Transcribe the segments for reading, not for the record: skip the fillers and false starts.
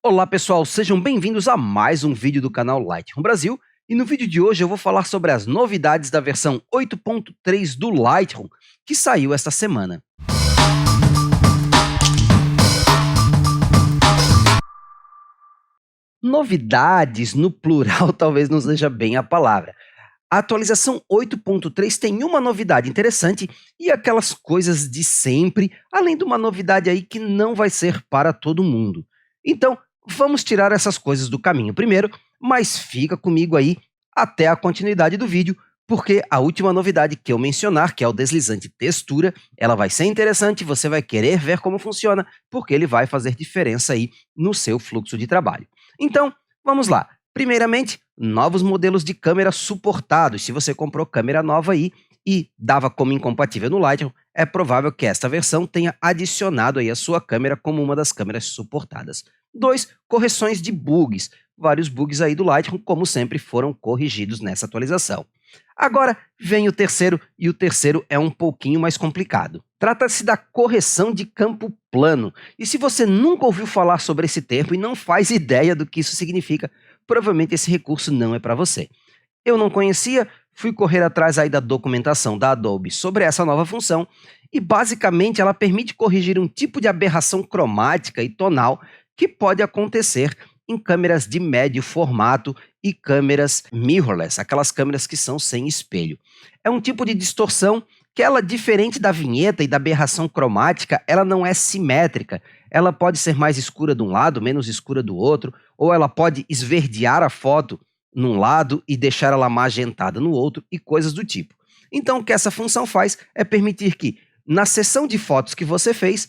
Olá pessoal, sejam bem-vindos a mais um vídeo do canal Lightroom Brasil. E no vídeo de hoje eu vou falar sobre as novidades da versão 8.3 do Lightroom, que saiu esta semana. Novidades, no plural, talvez não seja bem a palavra. A atualização 8.3 tem uma novidade interessante e aquelas coisas de sempre, além de uma novidade aí que não vai ser para todo mundo. Então, vamos tirar essas coisas do caminho primeiro, mas fica comigo aí até a continuidade do vídeo, porque a última novidade que eu mencionar, que é o deslizante textura, ela vai ser interessante, você vai querer ver como funciona, porque ele vai fazer diferença aí no seu fluxo de trabalho. Então, vamos lá. Primeiramente, novos modelos de câmera suportados. Se você comprou câmera nova aí e dava como incompatível no Lightroom, é provável que esta versão tenha adicionado aí a sua câmera como uma das câmeras suportadas. 2. Correções de bugs. Vários bugs aí do Lightroom, como sempre, foram corrigidos nessa atualização. Agora vem o terceiro, e o terceiro é um pouquinho mais complicado. Trata-se da correção de campo plano. E se você nunca ouviu falar sobre esse termo e não faz ideia do que isso significa, provavelmente esse recurso não é para você. Eu não conhecia, fui correr atrás aí da documentação da Adobe sobre essa nova função e basicamente ela permite corrigir um tipo de aberração cromática e tonal que pode acontecer em câmeras de médio formato e câmeras mirrorless, aquelas câmeras que são sem espelho. É um tipo de distorção que ela, diferente da vinheta e da aberração cromática, ela não é simétrica. Ela pode ser mais escura de um lado, menos escura do outro, ou ela pode esverdear a foto num lado e deixar ela magentada no outro e coisas do tipo. Então o que essa função faz é permitir que, na seção de fotos que você fez,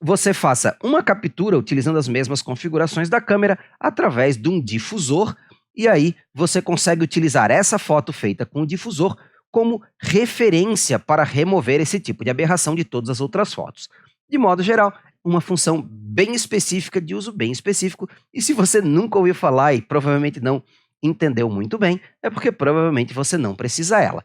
você faça uma captura utilizando as mesmas configurações da câmera através de um difusor, e aí você consegue utilizar essa foto feita com o difusor como referência para remover esse tipo de aberração de todas as outras fotos. De modo geral, uma função bem específica, de uso bem específico, e se você nunca ouviu falar e provavelmente não entendeu muito bem, é porque provavelmente você não precisa dela.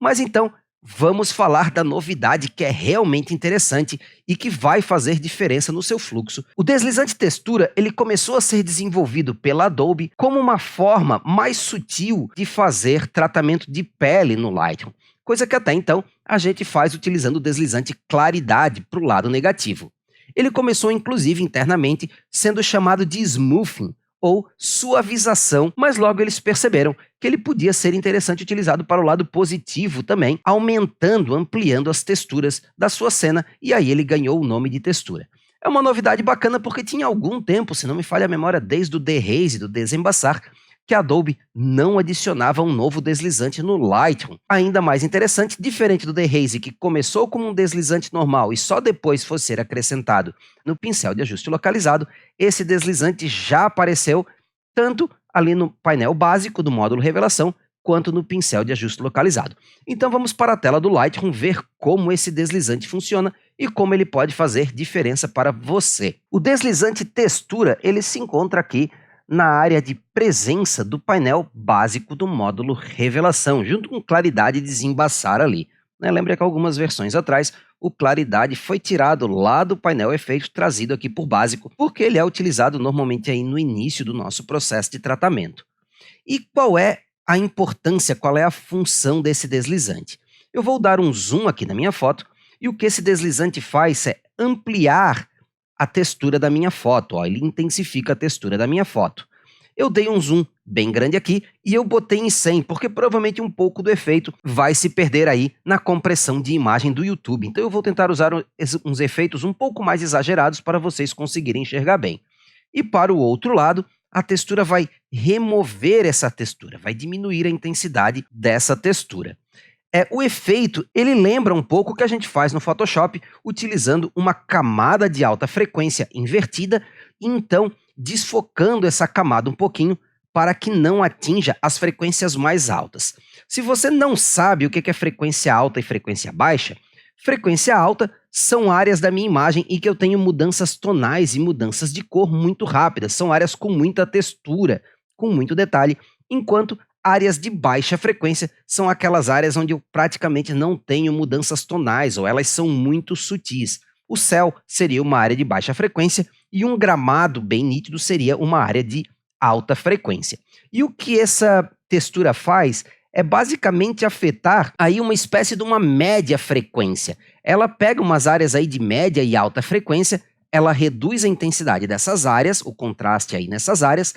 Mas então, vamos falar da novidade que é realmente interessante e que vai fazer diferença no seu fluxo. O deslizante textura, ele começou a ser desenvolvido pela Adobe como uma forma mais sutil de fazer tratamento de pele no Lightroom, coisa que até então a gente faz utilizando o deslizante claridade para o lado negativo. Ele começou inclusive internamente sendo chamado de smoothing, ou suavização, mas logo eles perceberam que ele podia ser interessante utilizado para o lado positivo também, aumentando, ampliando as texturas da sua cena, e aí ele ganhou o nome de textura. É uma novidade bacana porque tinha algum tempo, se não me falha a memória, desde o Dehaze, do Desembaçar, que a Adobe não adicionava um novo deslizante no Lightroom. Ainda mais interessante, diferente do Dehaze, que começou como um deslizante normal e só depois foi ser acrescentado no pincel de ajuste localizado, esse deslizante já apareceu tanto ali no painel básico do módulo revelação, quanto no pincel de ajuste localizado. Então vamos para a tela do Lightroom ver como esse deslizante funciona e como ele pode fazer diferença para você. O deslizante textura, ele se encontra aqui na área de presença do painel básico do módulo revelação, junto com claridade e desembaçar ali. Lembra que algumas versões atrás, o claridade foi tirado lá do painel efeito, trazido aqui por básico, porque ele é utilizado normalmente aí no início do nosso processo de tratamento. E qual é a importância, qual é a função desse deslizante? Eu vou dar um zoom aqui na minha foto, e o que esse deslizante faz é ampliar a textura da minha foto, ó, ele intensifica a textura da minha foto. Eu dei um zoom bem grande aqui e eu botei em 100, porque provavelmente um pouco do efeito vai se perder aí na compressão de imagem do YouTube. Então eu vou tentar usar uns efeitos um pouco mais exagerados para vocês conseguirem enxergar bem. E para o outro lado, a textura vai remover essa textura, vai diminuir a intensidade dessa textura. O efeito, ele lembra um pouco o que a gente faz no Photoshop, utilizando uma camada de alta frequência invertida, e então desfocando essa camada um pouquinho para que não atinja as frequências mais altas. Se você não sabe o que é frequência alta e frequência alta são áreas da minha imagem em que eu tenho mudanças tonais e mudanças de cor muito rápidas, são áreas com muita textura, com muito detalhe, enquanto áreas de baixa frequência são aquelas áreas onde eu praticamente não tenho mudanças tonais ou elas são muito sutis. O céu seria uma área de baixa frequência e um gramado bem nítido seria uma área de alta frequência. E o que essa textura faz é basicamente afetar aí uma espécie de uma média frequência. Ela pega umas áreas aí de média e alta frequência, ela reduz a intensidade dessas áreas, o contraste aí nessas áreas,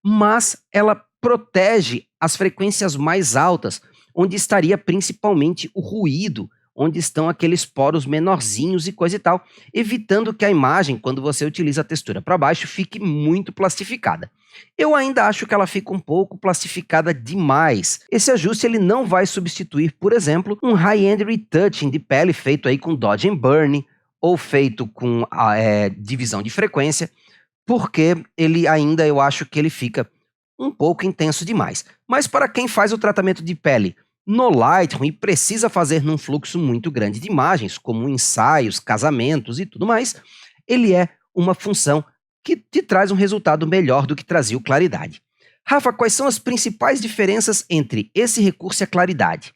mas ela protege as frequências mais altas, onde estaria principalmente o ruído, onde estão aqueles poros menorzinhos e coisa e tal, evitando que a imagem, quando você utiliza a textura para baixo, fique muito plastificada. Eu ainda acho que ela fica um pouco plastificada demais. Esse ajuste ele não vai substituir, por exemplo, um high-end retouching de pele feito aí com Dodge and Burn, ou feito com divisão de frequência, porque ele ainda, eu acho que ele fica um pouco intenso demais. Mas para quem faz o tratamento de pele no Lightroom e precisa fazer num fluxo muito grande de imagens, como ensaios, casamentos e tudo mais, ele é uma função que te traz um resultado melhor do que trazia o Claridade. Rafa, quais são as principais diferenças entre esse recurso e a Claridade?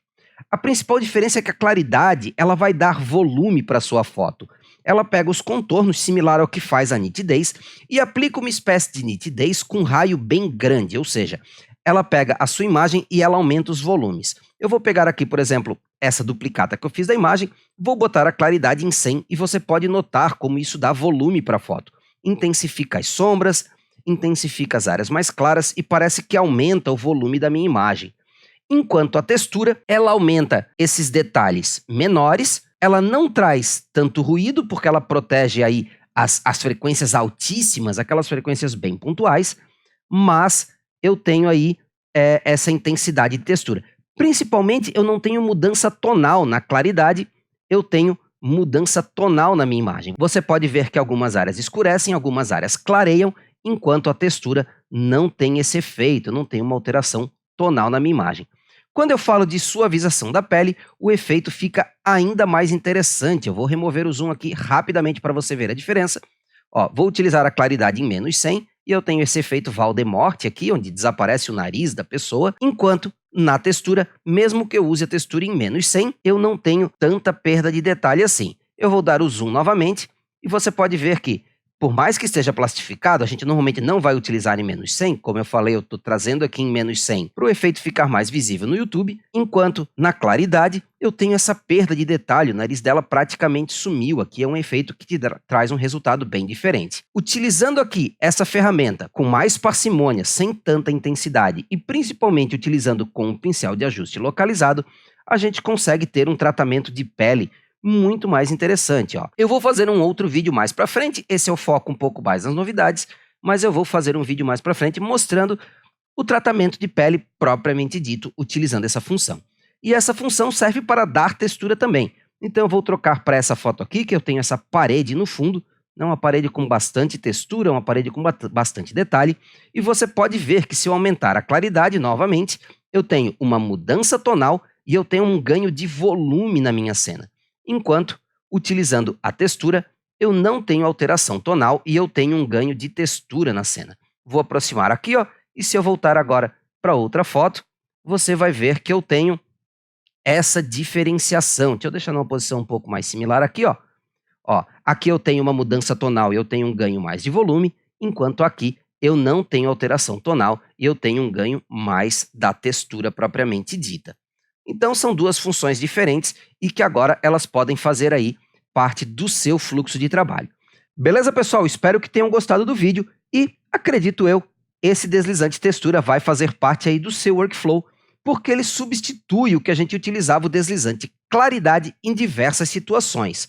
A principal diferença é que a Claridade ela vai dar volume para a sua foto. Ela pega os contornos, similar ao que faz a nitidez, e aplica uma espécie de nitidez com um raio bem grande, ou seja, ela pega a sua imagem e ela aumenta os volumes. Eu vou pegar aqui, por exemplo, essa duplicata que eu fiz da imagem, vou botar a claridade em 100 e você pode notar como isso dá volume para a foto. Intensifica as sombras, intensifica as áreas mais claras e parece que aumenta o volume da minha imagem. Enquanto a textura, ela aumenta esses detalhes menores, ela não traz tanto ruído, porque ela protege aí as frequências altíssimas, aquelas frequências bem pontuais, mas eu tenho aí essa intensidade de textura. Principalmente, eu não tenho mudança tonal na claridade, eu tenho mudança tonal na minha imagem. Você pode ver que algumas áreas escurecem, algumas áreas clareiam, enquanto a textura não tem esse efeito, não tem uma alteração tonal na minha imagem. Quando eu falo de suavização da pele, o efeito fica ainda mais interessante. Eu vou remover o zoom aqui rapidamente para você ver a diferença. Ó, vou utilizar a claridade em menos 100 e eu tenho esse efeito Valdemort aqui, onde desaparece o nariz da pessoa, enquanto na textura, mesmo que eu use a textura em menos 100, eu não tenho tanta perda de detalhe assim. Eu vou dar o zoom novamente e você pode ver que, por mais que esteja plastificado, a gente normalmente não vai utilizar em menos 100, como eu falei, eu estou trazendo aqui em menos 100 para o efeito ficar mais visível no YouTube, enquanto na claridade eu tenho essa perda de detalhe, o nariz dela praticamente sumiu, aqui é um efeito que te traz um resultado bem diferente. Utilizando aqui essa ferramenta com mais parcimônia, sem tanta intensidade e principalmente utilizando com um pincel de ajuste localizado, a gente consegue ter um tratamento de pele muito mais interessante, ó. Eu vou fazer um outro vídeo mais para frente, esse é o foco um pouco mais nas novidades, mas eu vou fazer um vídeo mais para frente mostrando o tratamento de pele propriamente dito, utilizando essa função. E essa função serve para dar textura também. Então eu vou trocar para essa foto aqui, que eu tenho essa parede no fundo, não uma parede com bastante textura, uma parede com bastante detalhe, e você pode ver que se eu aumentar a claridade novamente, eu tenho uma mudança tonal e eu tenho um ganho de volume na minha cena. Enquanto, utilizando a textura, eu não tenho alteração tonal e eu tenho um ganho de textura na cena. Vou aproximar aqui, ó, e se eu voltar agora para outra foto, você vai ver que eu tenho essa diferenciação. Deixa eu deixar numa posição um pouco mais similar aqui, ó. Ó, aqui eu tenho uma mudança tonal e eu tenho um ganho mais de volume, enquanto aqui eu não tenho alteração tonal e eu tenho um ganho mais da textura propriamente dita. Então são duas funções diferentes e que agora elas podem fazer aí parte do seu fluxo de trabalho. Beleza, pessoal? Espero que tenham gostado do vídeo e, acredito eu, esse deslizante textura vai fazer parte aí do seu workflow, porque ele substitui o que a gente utilizava o deslizante claridade em diversas situações.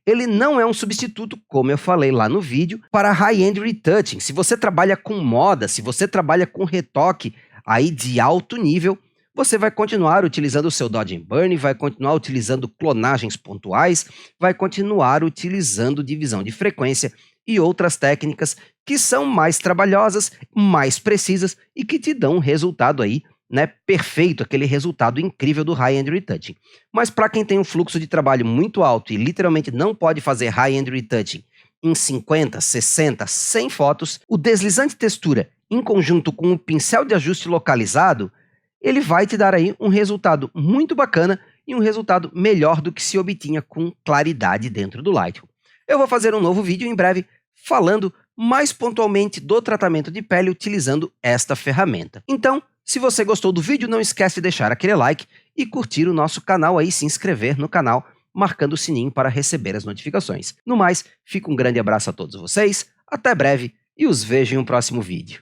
Ele não é um substituto, como eu falei lá no vídeo, para high-end retouching. Se você trabalha com moda, se você trabalha com retoque aí de alto nível, você vai continuar utilizando o seu Dodge and Burn, vai continuar utilizando clonagens pontuais, vai continuar utilizando divisão de frequência e outras técnicas que são mais trabalhosas, mais precisas e que te dão um resultado aí, né, perfeito, aquele resultado incrível do high-end retouching. Mas para quem tem um fluxo de trabalho muito alto e literalmente não pode fazer high-end retouching em 50, 60, 100 fotos, o deslizante textura em conjunto com o pincel de ajuste localizado, ele vai te dar aí um resultado muito bacana e um resultado melhor do que se obtinha com claridade dentro do Lightroom. Eu vou fazer um novo vídeo em breve falando mais pontualmente do tratamento de pele utilizando esta ferramenta. Então, se você gostou do vídeo, não esquece de deixar aquele like e curtir o nosso canal aí, se inscrever no canal, marcando o sininho para receber as notificações. No mais, fica um grande abraço a todos vocês, até breve e os vejo em um próximo vídeo.